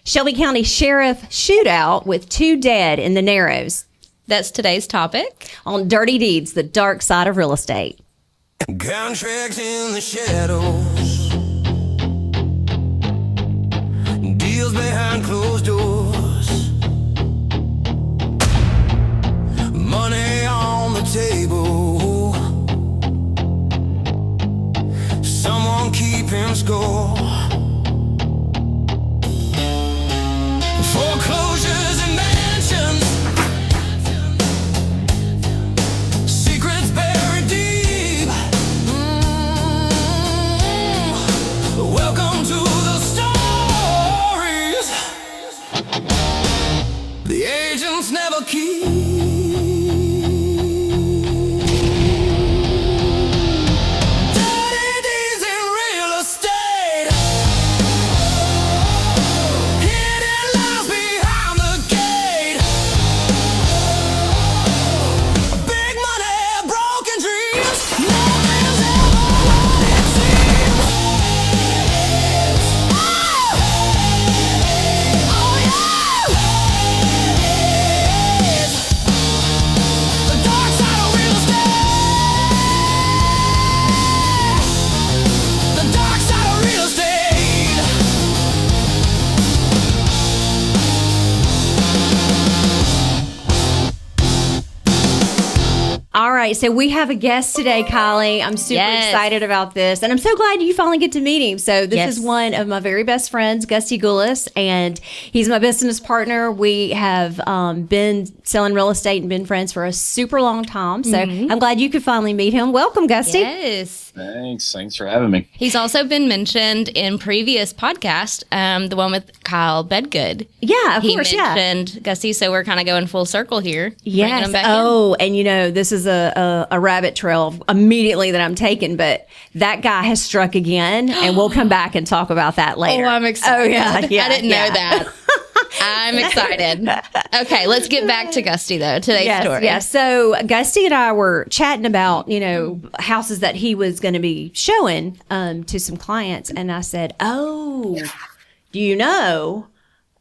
Shelby County Sheriff shootout with 2 dead in the Narrows. That's today's topic. On Dirty Deeds, the dark side of real estate. Contracts in the shadows, deals behind closed doors, money on the table, someone keeping score, foreclosures and mansions, secrets buried deep. Welcome to the stories the agents never keep. Dirty deeds in real estate, hidden lies behind the gate, big money, broken dreams, no one's ever what it seems. Oh yeah! The dark side of real estate. The dark side of real estate. All right, so we have a guest today, Kylie. I'm super Yes. excited about this, and I'm so glad you finally get to meet him. So this Yes. is one of my very best friends, Gusty Gulas, and he's my business partner. We have been selling real estate and been friends for a super long time. So I'm glad you could finally meet him. Welcome, Gusty. Yes. Thanks for having me. He's also been mentioned in previous podcast, the one with Kyle Bedgood. Yeah, of He course, yeah. mentioned Gusty, so we're kind of going full circle here. bringing Yes. him back in. Oh, and you know, this is a rabbit trail immediately that I'm taking, but that guy has struck again, and we'll come back and talk about that later. Oh, I'm excited. Oh, yeah. I didn't know that. I'm excited. Okay, let's get back to Gusty, though, today's story. Yeah. So Gusty and I were chatting about, you know, houses that he was going to be showing to some clients. And I said, oh, do you know,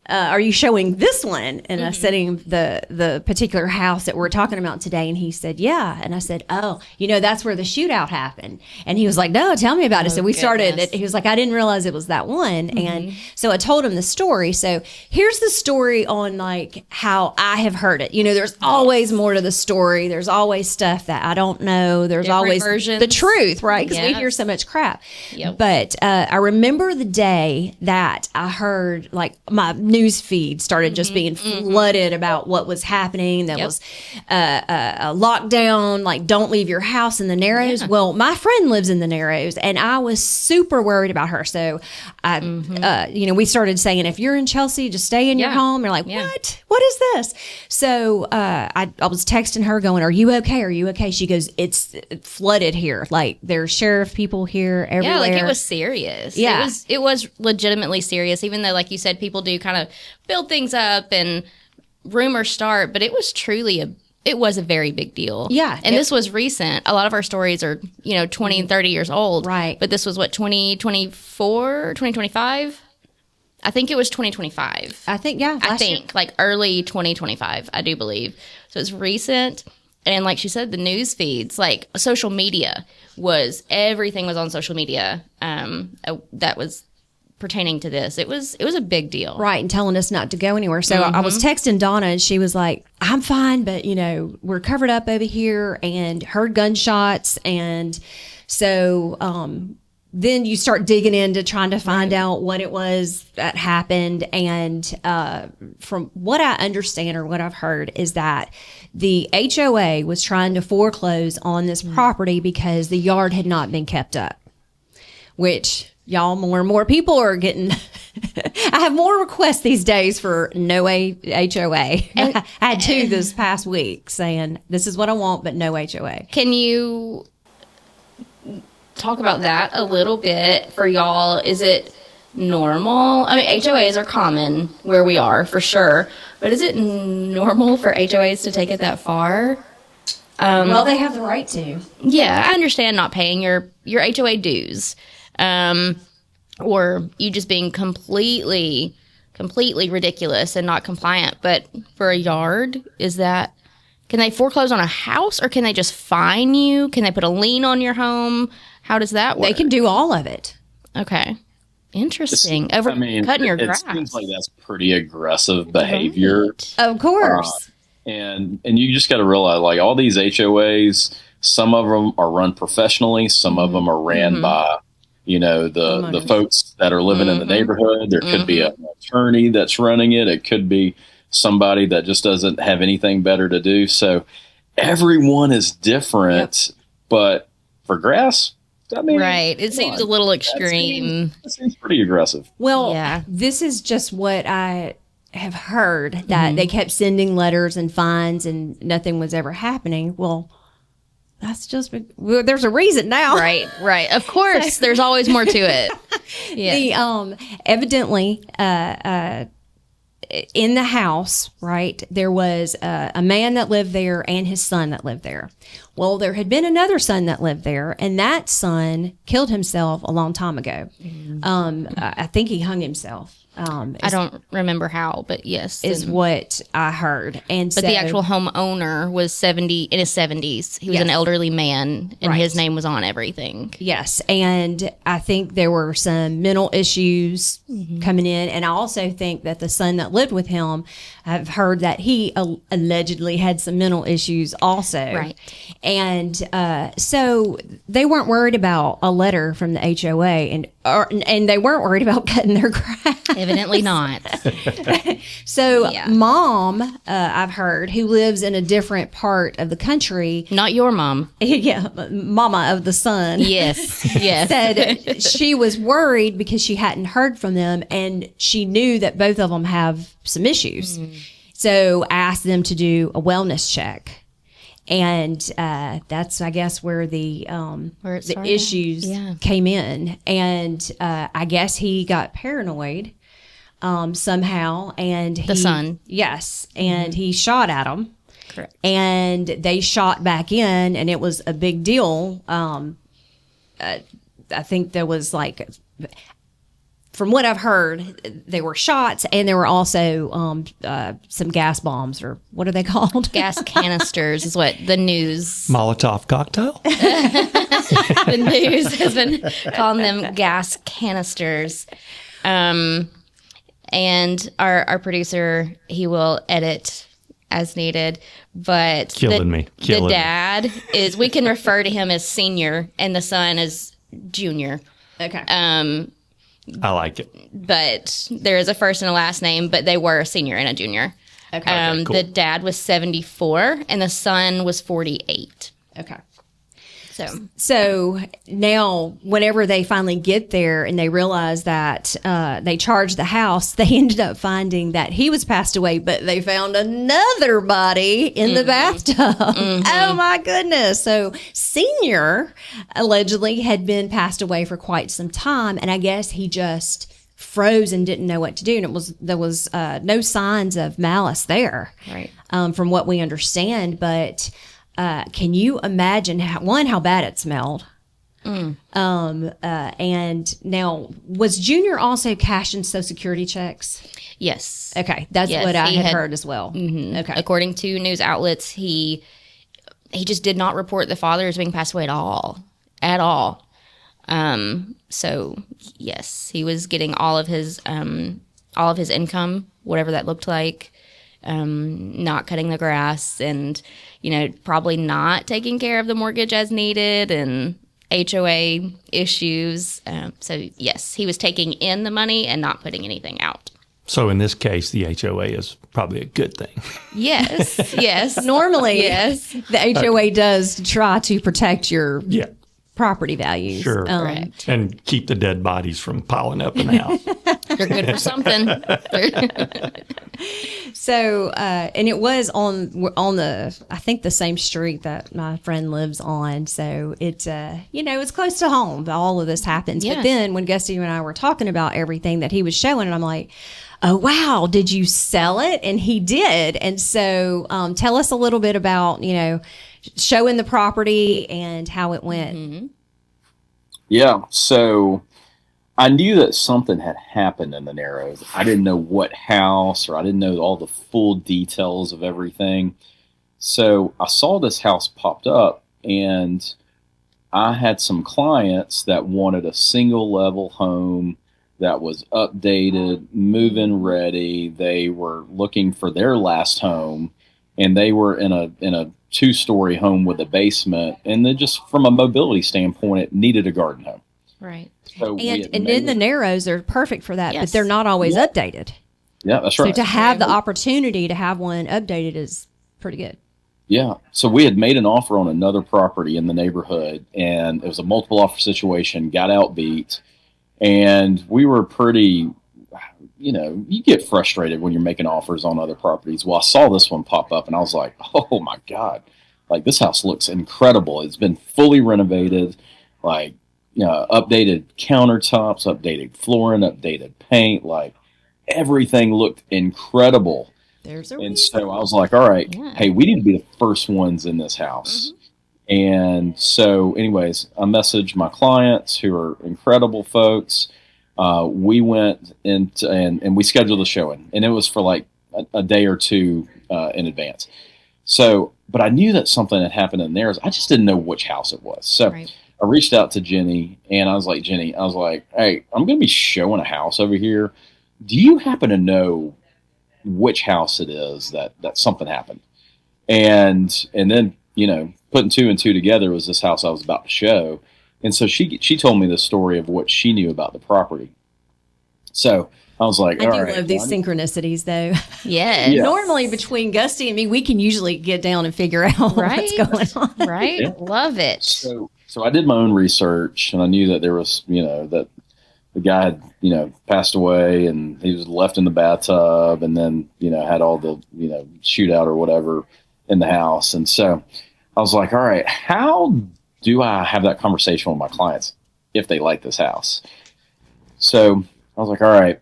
are you showing this one? And I sent him the particular house that we're talking about today. And he said, yeah. And I said, oh, you know, that's where the shootout happened. And he was like, no, tell me about it. So we started, he was like, I didn't realize it was that one. And so I told him the story. So here's the story on like how I have heard it. You know, there's always more to the story. There's always stuff that I don't know. There's Different always versions. the truth, right? Because we Yes. hear so much crap. Yep. But I remember the day that I heard like my news feed started just being flooded about what was happening. That was a lockdown, like don't leave your house in the Narrows. Yeah. Well, my friend lives in the Narrows, and I was super worried about her. So I, you know, we started saying, if you're in Chelsea, just stay in your Yeah. home. They're like, Yeah. what? What is this? So I was texting her going, are you okay? Are you okay? She goes, it's flooded here. Like there's sheriff people here everywhere. Yeah, like it was serious. Yeah. It was legitimately serious, even though, like you said, people do kind of build things up and rumors start, but it was truly it was a very big deal. Yeah. And this was recent. A lot of our stories are, 20 and 30 years old. Right. But this was what, 2024, 2025? I think it was 2025. I think, yeah. I last year. think like early 2025, I do believe. So it's recent. And like she said, the news feeds, like social media everything was on social media that was pertaining to this. It was a big deal. Right, and telling us not to go anywhere. So I was texting Donna, and she was like, I'm fine, but, we're covered up over here and heard gunshots. And so then you start digging into trying to find out what it was that happened. And from what I understand or what I've heard is that the HOA was trying to foreclose on this property because the yard had not been kept up, which y'all, more and more people are getting. I have more requests these days for no HOA. I had 2 this past week saying, this is what I want, but no HOA. Can you talk about that a little bit for y'all? Is it normal? I mean, HOAs are common where we are for sure, but is it normal for HOAs to take it that far? Well, they have the right to. Yeah, I understand not paying your HOA dues, or you just being completely completely ridiculous and not compliant. But for a yard, can they foreclose on a house, or can they just fine you? Can they put a lien on your home? How does that work? They can do all of it. Okay. Interesting. Cutting your grass. It seems like that's pretty aggressive behavior. Right. Of course. And you just got to realize, like, all these HOAs, some of them are run professionally, some of them are ran by, the folks that are living in the neighborhood. There could be an attorney that's running it. It could be somebody that just doesn't have anything better to do. So everyone is different, but for grass, right. It seems a little extreme. That seems pretty aggressive. Well, this is just what I have heard, that they kept sending letters and fines and nothing was ever happening. Well, that's just, there's a reason now. Right. Of course, there's always more to it. Yeah. Evidently, in the house, right, there was a man that lived there and his son that lived there. Well, there had been another son that lived there, and that son killed himself a long time ago. I think he hung himself. I don't remember how, but yes. Is what I heard. But the actual homeowner was in his 70s. He was an elderly man, and his name was on everything. Yes, and I think there were some mental issues coming in, and I also think that the son that lived with him, I've heard that he allegedly had some mental issues also. Right. And so they weren't worried about a letter from the HOA, and they weren't worried about cutting their grass. Evidently not. So mom, I've heard, who lives in a different part of the country. Not your mom. Yeah, mama of the son. Yes. Said she was worried because she hadn't heard from them, and she knew that both of them have some issues. So asked them to do a wellness check. And that's, I guess, where the issues came in. And I guess he got paranoid somehow. And the son. Yes. And he shot at him. Correct. And they shot back in, and it was a big deal. I think there was from what I've heard, there were shots, and there were also some gas bombs, or what are they called? Gas canisters is what the news. Molotov cocktail? The news has been calling them gas canisters. And our producer, he will edit as needed, but the dad is, we can refer to him as senior, and the son is junior. Okay. I like it. But there is a first and a last name, but they were a senior and a junior. Okay. Cool. The dad was 74 and the son was 48. Okay. So now, whenever they finally get there and they realize that they charged the house, they ended up finding that he was passed away, but they found another body in the bathtub. Oh, my goodness. So Senior allegedly had been passed away for quite some time, and I guess he just froze and didn't know what to do. And there was no signs of malice there, right? From what we understand, but... can you imagine how bad it smelled? And now, was Junior also cashing Social Security checks? Yes. Okay, that's what I had heard as well. Okay. According to news outlets, he just did not report the father as being passed away at all. So yes, he was getting all of his income, whatever that looked like. Not cutting the grass, and probably not taking care of the mortgage as needed, and HOA issues. So yes, he was taking in the money and not putting anything out. So in this case, the HOA is probably a good thing. Yes. Normally, yes, the HOA does try to protect your property values. Sure. Correct. And keep the dead bodies from piling up in the house. They're good for something. So, and it was on the, I think, the same street that my friend lives on. So it's, it's close to home. All of this happens. Yes. But then when Gusty and I were talking about everything that he was showing, and I'm like, oh, wow, did you sell it? And he did. And so tell us a little bit about, showing the property and how it went. Yeah. So I knew that something had happened in the Narrows. I didn't know what house, or I didn't know all the full details of everything. So I saw this house popped up, and I had some clients that wanted a single level home that was updated, move-in ready. They were looking for their last home, and they were in a 2-story home with a basement. And then, just from a mobility standpoint, it needed a garden home. Right. So And in the Narrows, they're perfect for that, Yes. but they're not always updated. Yeah, that's So right. to have the opportunity to have one updated is pretty good. Yeah. So we had made an offer on another property in the neighborhood, and it was a multiple offer situation, got outbeat, and we were pretty, you get frustrated when you're making offers on other properties. Well, I saw this one pop up, and I was like, oh my God, like, this house looks incredible. It's been fully renovated, like, updated countertops, updated flooring, updated paint, like, everything looked incredible. There's a And reason. so I was like, all right, Yeah. hey, we need to be the first ones in this house. And so, anyways, I messaged my clients, who are incredible folks. We went into, and we scheduled a showing, and it was for like a day or two in advance. So, but I knew that something had happened in theirs. I just didn't know which house it was. So Right. I reached out to Jenny, and I was like, Jenny, hey, I'm going to be showing a house over here. Do you happen to know which house it is that something happened? And then, putting 2 and 2 together was this house I was about to show. And so she told me the story of what she knew about the property. So I was like, I all do right, love these synchronicities, though. Yes. Yeah. Normally, between Gusty and me, we can usually get down and figure out Right. what's going on. Right. Yeah. Love it. So I did my own research, and I knew that there was, that the guy had, passed away, and he was left in the bathtub, and then, had all the, shootout or whatever in the house. And so I was like, all right, how do I have that conversation with my clients if they like this house? So I was like, all right,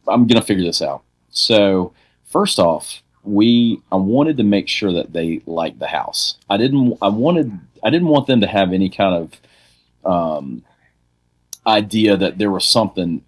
I'm going to figure this out. So first off, I wanted to make sure that they liked the house. I didn't want them to have any kind of idea that there was something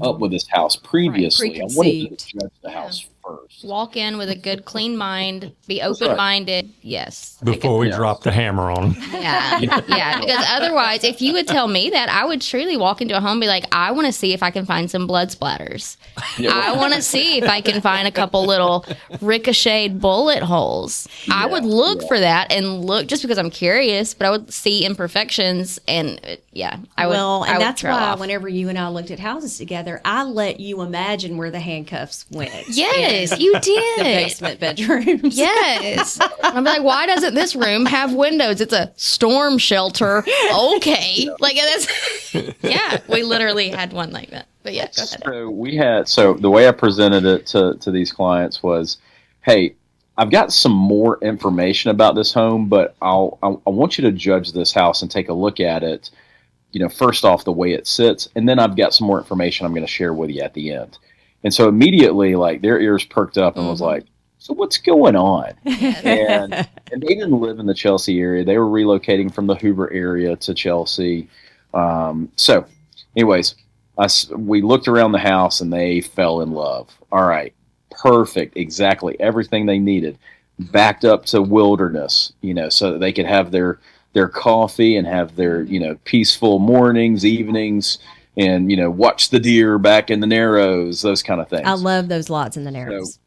up with this house previously. I wanted them to judge the house first. Walk in with a good, clean mind. Be right. open-minded. Yes. Before we Yeah. drop the hammer on them. Yeah. Yeah. Because otherwise, if you would tell me that, I would truly walk into a home and be like, I want to see if I can find some blood splatters. I want to see if I can find a couple little ricocheted bullet holes. I would look for that and look just because I'm curious, but I would see imperfections and I would. Well, I and would that's trail why off. whenever you and I looked at houses together, I let you imagine where the handcuffs went. Yes, you did. The basement bedrooms. Yes. I'm like, why doesn't this room have windows? It's a storm shelter. Okay. Like that's yeah, we literally had one like that. But yeah, go ahead. So the way I presented it to these clients was, hey, I've got some more information about this home, but I want you to judge this house and take a look at it, first off the way it sits, and then I've got some more information I'm going to share with you at the end. And so immediately, like, their ears perked up and was like, so what's going on? and they didn't live in the Chelsea area. They were relocating from the Hoover area to Chelsea. So anyways, we looked around the house and they fell in love. All right, perfect, exactly everything they needed, backed up to wilderness, so that they could have their coffee and have their, peaceful mornings, evenings, and, watch the deer back in the Narrows, those kind of things. I love those lots in the Narrows.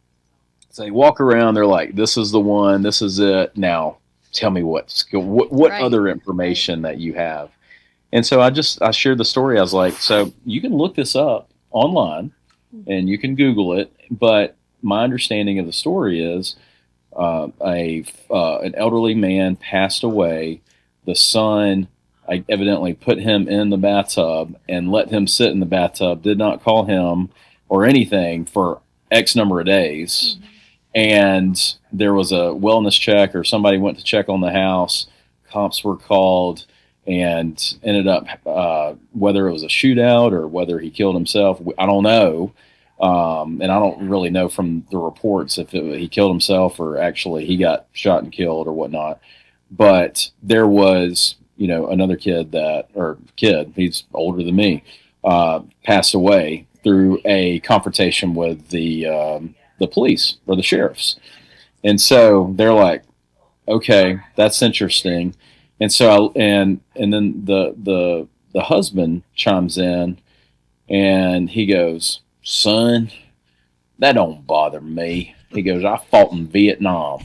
So they walk around, they're like, this is the one, this is it. Now tell me what Right. other information that you have. And so I shared the story. I was like, so you can look this up online and you can Google it. But my understanding of the story is an elderly man passed away. The son, I evidently put him in the bathtub and let him sit in the bathtub, did not call him or anything for X number of days. And there was a wellness check, or somebody went to check on the house. Cops were called and ended up, whether it was a shootout or whether he killed himself, I don't know. And I don't really know from the reports if he killed himself or actually he got shot and killed or whatnot. But there was, another kid, he's older than me, passed away through a confrontation with the police or the sheriffs. And so they're like, okay, that's interesting. And so and then the husband chimes in and he goes, son, that don't bother me. He goes, I fought in Vietnam.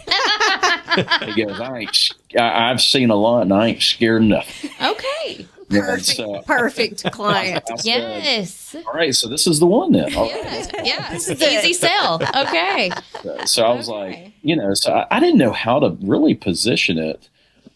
He goes, I've seen a lot and I ain't scared of nothing. Okay. Perfect client. I said, Yes. all right, so this is the one then. All right. Yeah. Easy sell. Okay. So I was like, so I didn't know how to really position it,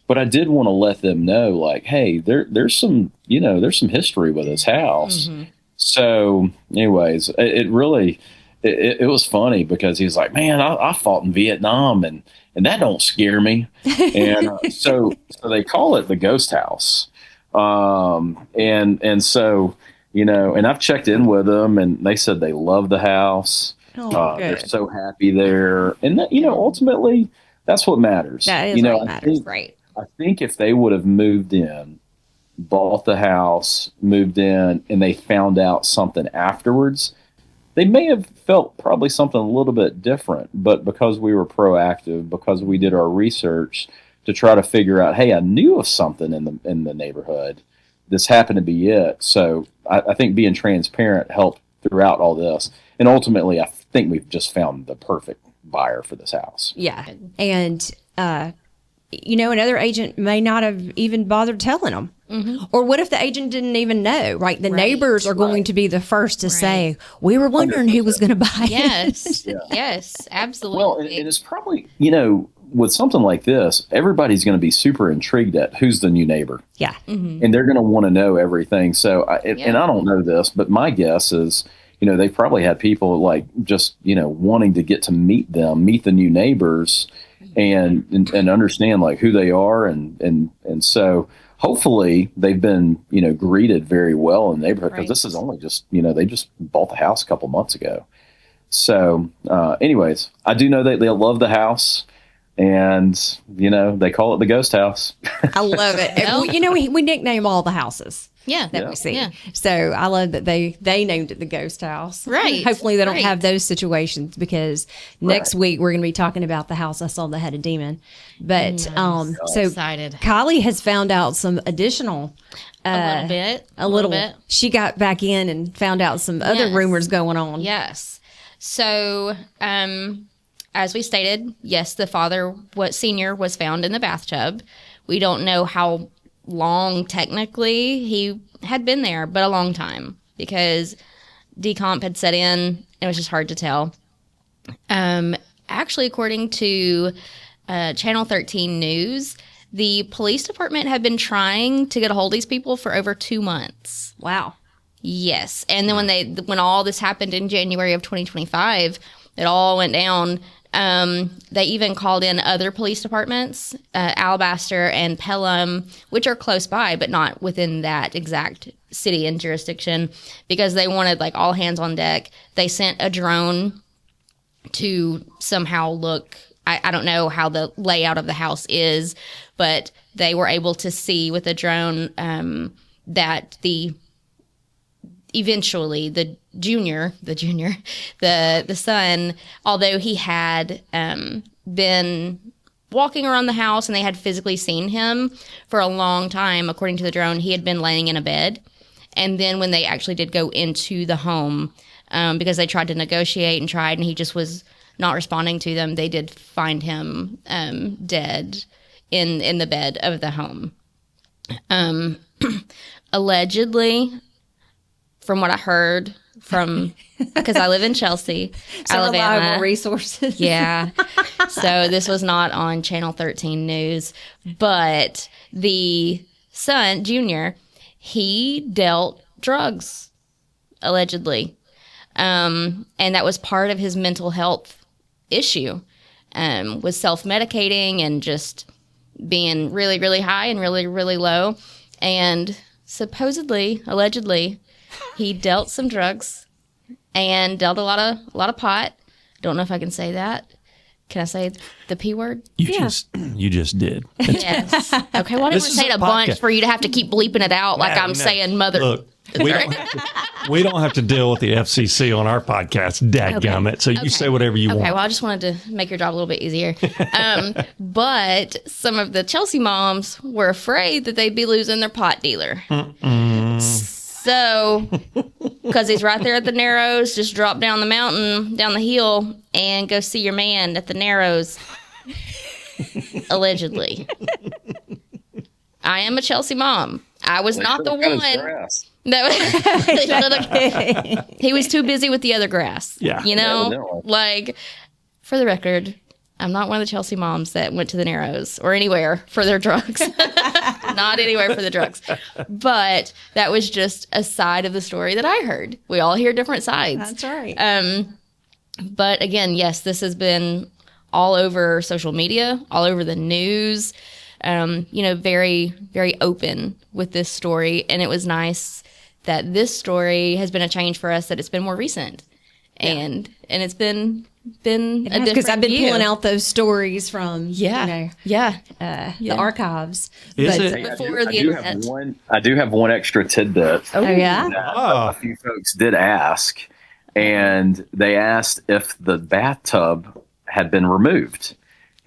but I did want to let them know, like, hey, there's some history with this house. Mm-hmm. So, anyways, it really it was funny because he's like, man, I fought in Vietnam and that don't scare me. And so they call it the ghost house. And so, and I've checked in with them and they said they love the house. They're so happy there. And that, ultimately that's what matters. That is what matters. Right. I think if they would have moved in, bought the house, moved in, and they found out something afterwards, they may have felt probably something a little bit different, but because we were proactive, because we did our research to try to figure out, hey, I knew of something in the neighborhood. This happened to be it. So I think being transparent helped throughout all this. And ultimately, I think we've just found the perfect buyer for this house. Yeah. And, another agent may not have even bothered telling them. Mm-hmm. Or what if the agent didn't even know, right? The neighbors are going to be the first to say, we were wondering 100%. Who was going to buy it. Yes. Yes, absolutely. Well, and it's probably, with something like this, everybody's going to be super intrigued at who's the new neighbor. Yeah. Mm-hmm. And they're going to want to know everything. So, and I don't know this, but my guess is, they probably had people like just, wanting to get to meet the new neighbors and understand like who they are. And so hopefully they've been, greeted very well in the neighborhood because this is only just, they just bought the house a couple months ago. So, anyways, I do know that they love the house. And, they call it the ghost house. I love it. We nickname all the houses. Yeah. That we see. Yeah. So I love that they named it the ghost house. Right. Hopefully they don't have those situations because next week we're going to be talking about the house I saw that had a demon. But so excited. Kylie has found out some additional a little bit. She got back in and found out some other rumors going on. Yes. So as we stated, yes, the father, senior, was found in the bathtub. We don't know how long technically he had been there, but a long time because decomp had set in. It was just hard to tell. Actually, according to Channel 13 News, the police department had been trying to get a hold of these people for over 2 months. Wow. Yes. And then when all this happened in January of 2025, it all went down. They even called in other police departments, Alabaster and Pelham, which are close by, but not within that exact city and jurisdiction, because they wanted like all hands on deck. They sent a drone to somehow look. I don't know how the layout of the house is, but they were able to see with a drone that eventually the son, although he had been walking around the house and they had physically seen him for a long time, according to the drone, he had been laying in a bed. And then when they actually did go into the home, because they tried to negotiate and he just was not responding to them, they did find him dead in the bed of the home. Allegedly, from what I heard because I live in Chelsea, Alabama. Reliable resources. Yeah. So this was not on Channel 13 News, but the son, Junior, he dealt drugs, allegedly. And that was part of his mental health issue, was self-medicating and just being really, really high and really, really low. And supposedly, allegedly, he dealt some drugs and dealt a lot of pot. Don't know if I can say that. Can I say the P word? You just did. Yes. Okay. Well, I didn't This is say it a a bunch podcast. for you to have to keep bleeping it out like I'm saying mother. Look, we don't have to deal with the FCC on our podcast, dadgummit. So you say whatever you Okay, want. well, I just wanted to make your job a little bit easier. But some of the Chelsea moms were afraid that they'd be losing their pot dealer. So, because he's right there at the Narrows, just drop down the mountain, down the hill, and go see your man at the Narrows. Allegedly. I am a Chelsea mom. I was not the one. No, he was too busy with the other grass. Yeah. You know, no. like, for the record, I'm not one of the Chelsea moms that went to the Narrows or anywhere for their drugs. Not anywhere for the drugs. But that was just a side of the story that I heard. We all hear different sides. That's right. But again, yes, this has been all over social media, all over the news. Very, very open with this story. And it was nice that this story has been a change for us, that it's been more recent. Yeah. And it's been a different because I've been view. pulling out those stories from the archives. Is But it? Before I the do internet. I do have one extra tidbit. Oh yeah. That a few folks did ask, and they asked if the bathtub had been removed,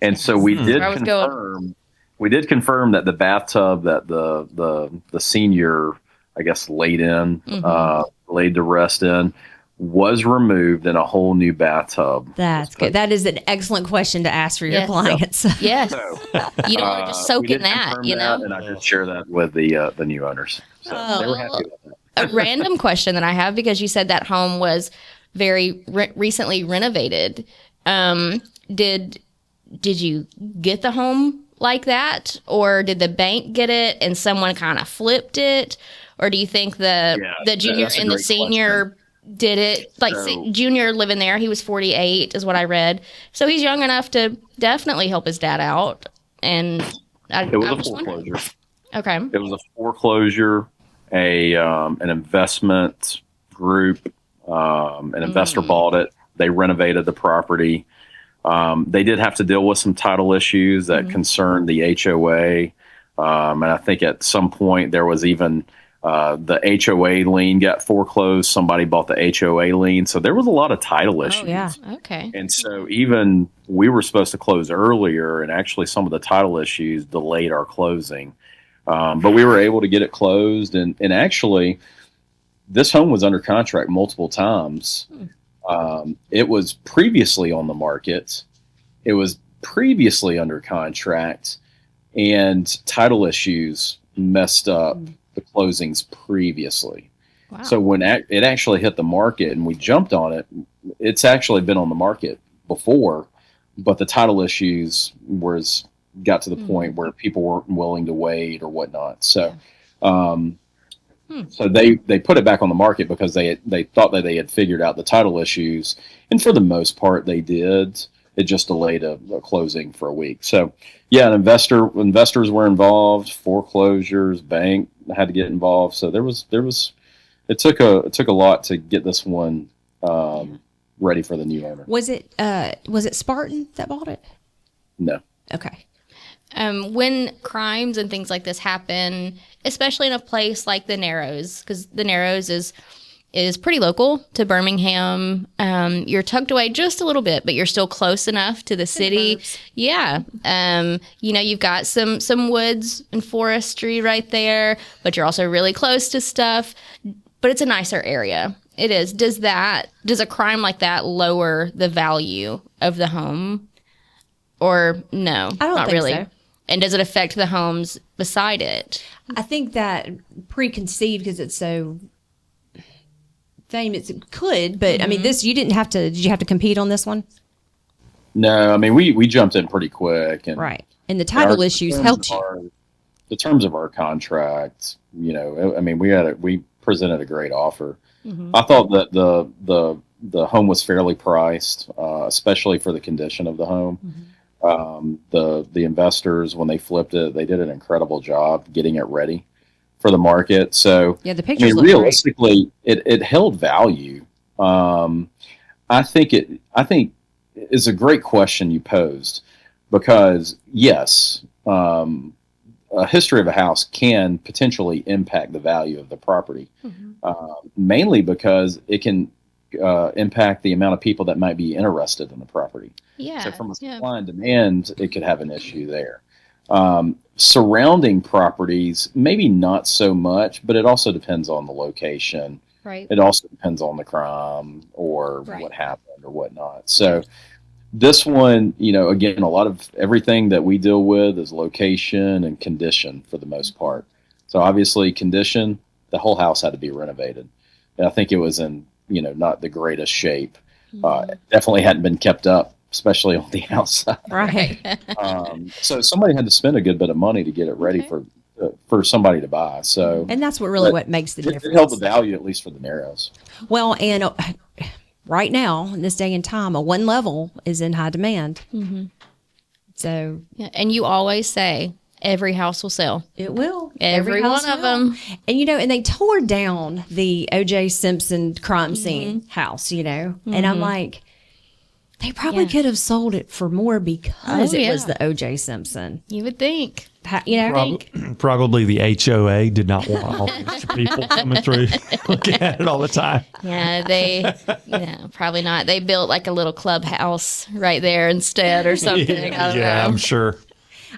and so we did I was going. confirm. We did confirm that the bathtub that the senior, I guess, laid to rest in, was removed, and a whole new bathtub. That's good. That is an excellent question to ask for your clients. Yes. So, You don't want to just soak we did in that, confirm you know? that, and I did share that with the new owners. So they were happy about that. A random question that I have, because you said that home was very recently renovated. Did you get the home like that, or did the bank get it and someone kind of flipped it, or do you think the junior that's a and the great senior did it? Like, junior living there, he was 48 is what I read, so he's young enough to definitely help his dad out. And It was a foreclosure. Okay. It was a foreclosure, an investment group, an investor bought it. They renovated the property. They did have to deal with some title issues that concerned the HOA. And I think at some point there was even the HOA lien got foreclosed. Somebody bought the HOA lien. So there was a lot of title issues. Oh, yeah. Okay. And so even we were supposed to close earlier, and actually some of the title issues delayed our closing. But we were able to get it closed. And actually, this home was under contract multiple times. It was previously on the market. It was previously under contract, and title issues messed up the closings previously. Wow. So when it actually hit the market and we jumped on it, it's actually been on the market before, but the title issues got to the point where people weren't willing to wait or whatnot. So, so they put it back on the market because they thought that they had figured out the title issues, and for the most part they did. It just delayed a closing for a week. So, yeah, investors were involved, foreclosures, bank had to get involved. So it took a lot to get this one ready for the new owner. Was it Spartan that bought it? No. Okay. When crimes and things like this happen, especially in a place like the Narrows, because the Narrows is pretty local to Birmingham. You're tucked away just a little bit, but you're still close enough to the city. Yeah. You've got some woods and forestry right there, but you're also really close to stuff. But it's a nicer area. It is. Does a crime like that lower the value of the home? Or no? I don't not think really. so. And does it affect the homes beside it? I think that preconceived, because it's so famous, it could. But I mean, this you didn't have to. Did you have to compete on this one? No, I mean we jumped in pretty quick, and Right. And the title issues helped you. The terms of our contract, I mean we presented a great offer. I thought that the home was fairly priced, especially for the condition of the home. The investors, when they flipped it, they did an incredible job getting it ready for the market. So Yeah, the pictures look realistically, it held value. I think is a great question you posed, because yes, a history of a house can potentially impact the value of the property, mainly because it can impact the amount of people that might be interested in the property. Yeah. So from a supply and demand, it could have an issue there. Surrounding properties, maybe not so much, but it also depends on the location. Right. It also depends on the crime or Right. what happened or whatnot. So this one, again, a lot of everything that we deal with is location and condition for the most part. So obviously condition, the whole house had to be renovated. And I think it was in, not the greatest shape. It definitely hadn't been kept up, especially on the outside. Right. So somebody had to spend a good bit of money to get it ready for somebody to buy. So, And that's what makes the difference. It held the value, at least for the Narrows. Well, and right now, in this day and time, a one level is in high demand. So Yeah. And you always say every house will sell. it will. Every house one of will. them. And, and they tore down the O.J. Simpson crime scene house, and I'm like, they probably could have sold it for more because it was the O.J. Simpson. You would think. Probably the HOA did not want all these people coming through looking at it all the time. Yeah, they, probably not. They built like a little clubhouse right there instead or something. I don't know. I'm sure.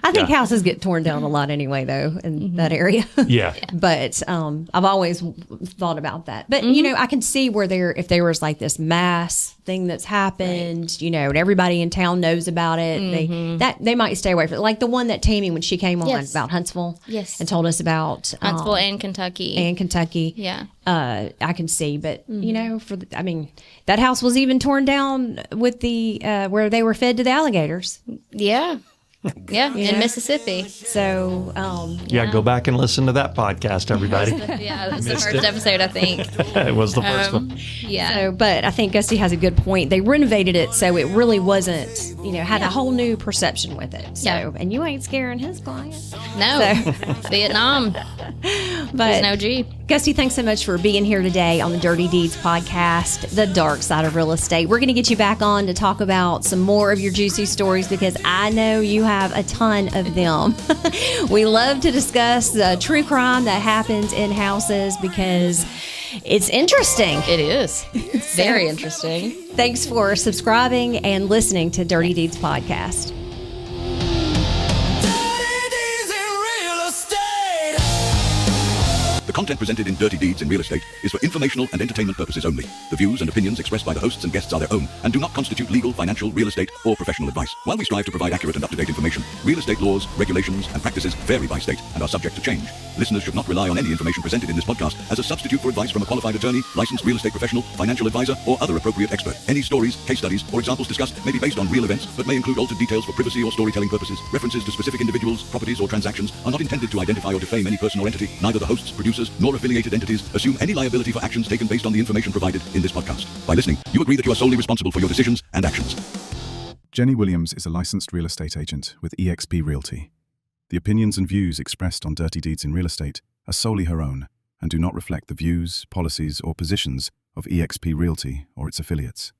I think houses get torn down a lot anyway, though, in that area. Yeah. But I've always thought about that. But, I can see where if there was like this mass thing that's happened, and everybody in town knows about it, they might stay away from it. Like the one that Tammy, when she came on about Huntsville and told us about Huntsville and Kentucky. Yeah. I can see. But, that house was even torn down with the where they were fed to the alligators. Yeah. Yeah, in Mississippi. So, Go back and listen to that podcast, everybody. That's the first episode, I think. It was the first one. Yeah. So, but I think Gusty has a good point. They renovated it so it really wasn't, had a whole new perception with it. So, and you ain't scaring his clients. No. Vietnam. But There's no G. Gusty, thanks so much for being here today on the Dirty Deeds podcast, the dark side of real estate. We're going to get you back on to talk about some more of your juicy stories, because I know you have a ton of them. We love to discuss the true crime that happens in houses because it's interesting. It is. Very interesting. Thanks for subscribing and listening to Dirty Deeds podcast. The content presented in Dirty Deeds in Real Estate is for informational and entertainment purposes only. The views and opinions expressed by the hosts and guests are their own and do not constitute legal, financial, real estate, or professional advice. While we strive to provide accurate and up-to-date information, real estate laws, regulations, and practices vary by state and are subject to change. Listeners should not rely on any information presented in this podcast as a substitute for advice from a qualified attorney, licensed real estate professional, financial advisor, or other appropriate expert. Any stories, case studies, or examples discussed may be based on real events, but may include altered details for privacy or storytelling purposes. References to specific individuals, properties, or transactions are not intended to identify or defame any person or entity. Neither the hosts, producers, nor affiliated entities assume any liability for actions taken based on the information provided in this podcast. By listening, you agree that you are solely responsible for your decisions and actions. Jenny Williams is a licensed real estate agent with EXP Realty. The opinions and views expressed on Dirty Deeds in Real Estate are solely her own and do not reflect the views, policies, or positions of EXP Realty or its affiliates.